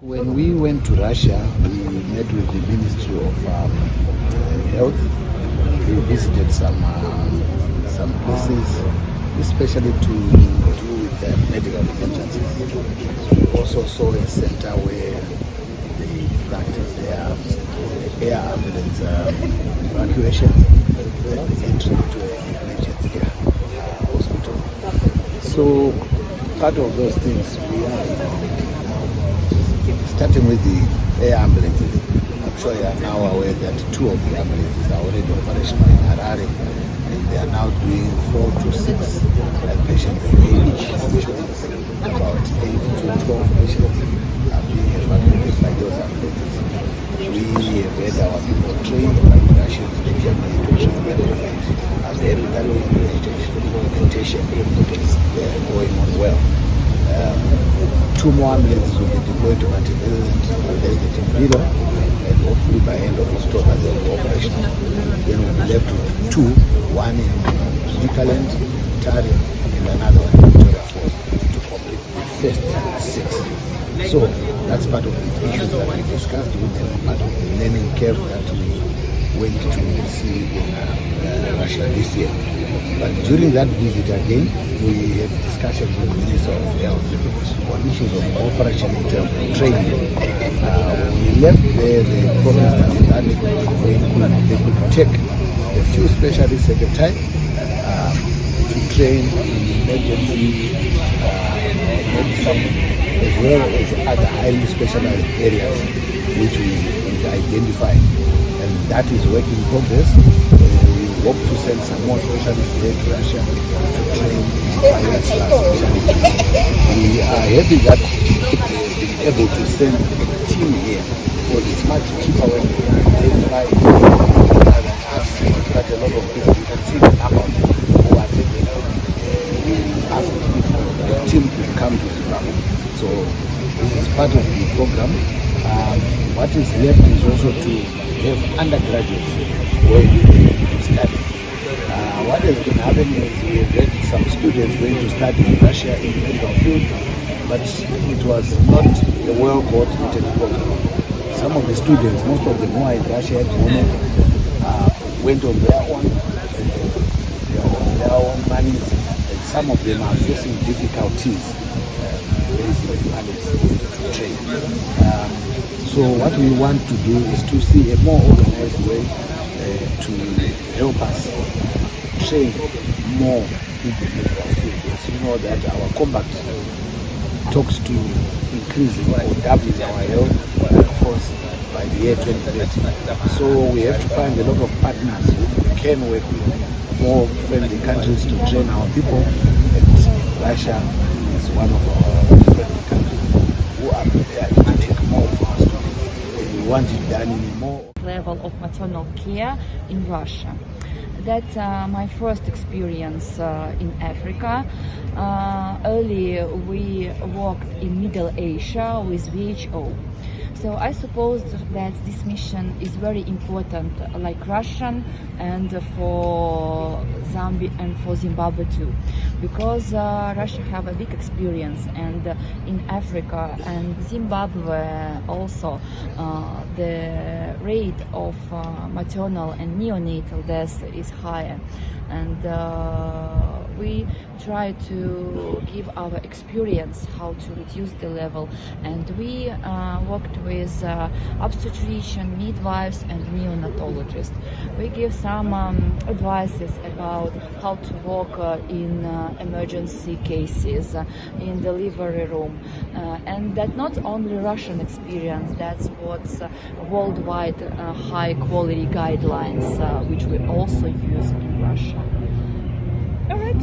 When we went to Russia, we met with the Ministry of Health. We visited some places, especially to do with medical emergencies. We also saw a center where they practice their air ambulance evacuation and entry to an emergency care hospital. So part of those things we are starting with the air ambulances. I'm sure you are now aware that 2 of the ambulances are already operational in Harare, and they are now doing 4 to 6 patients a day each, which means about 8 to 12 patients are being evacuated by those ambulances. We have had our people trained by the Russians. They came to train them and their implementation is going on well. 2 more ambulances will be deployed to Maternal and and hopefully by end of October they'll be operational. Then we'll be left with 2, one in Nikaland, Tari, and another one in Victoria Falls to complete the first 6. So that's part of the issues that we discussed with them, part of the learning curve that we went to see in Russia this year. But during that visit again, we had discussions with the Minister of Health on issues of cooperation in terms of training. When we left there, they promised us that they could take a few specialists at a time to train in emergency medicine as well as other highly specialized areas which we identified. And that is work in progress. We hope to send some more specialists there to Russia to train pilots specialists. We are happy that we've been able to send a team here, because it's much cheaper when they fly rather than us. But a lot of people, you can see the number of people who are taking out. We ask if the team could come to Zimbabwe. So this is part of the program. What is left is also to have undergraduates going to study. What has been happening is we have had some students going to study in Russia in the medical field, but it was not a well-coordinated program. Some of the students, most of them who are in Russia at the moment, went on their own, money, and some of them are facing difficulties raising money to train. So what we want to do is to see a more organized way to help us train more in the medical field. You know that our combat talks to increasing or doubling our health workforce by the year 2030. So we have to find a lot of partners who can work with more friendly countries to train our people. And Russia is one of our friendly countries who are prepared to take more of our students. We want it done in a more level of maternal care in Russia. That's my first experience in Africa. Earlier we worked in Middle Asia with WHO. So I suppose that this mission is very important, like Russian, and for Zambia and for Zimbabwe too, because Russia have a big experience, and in Africa and Zimbabwe also the rate of maternal and neonatal death is higher, and we try to give our experience how to reduce the level, and we worked with obstetrician, midwives and neonatologists. We give some advices about how to work in emergency cases, in delivery room, and that not only Russian experience, that's what's worldwide high quality guidelines which we also use in Russia. All right.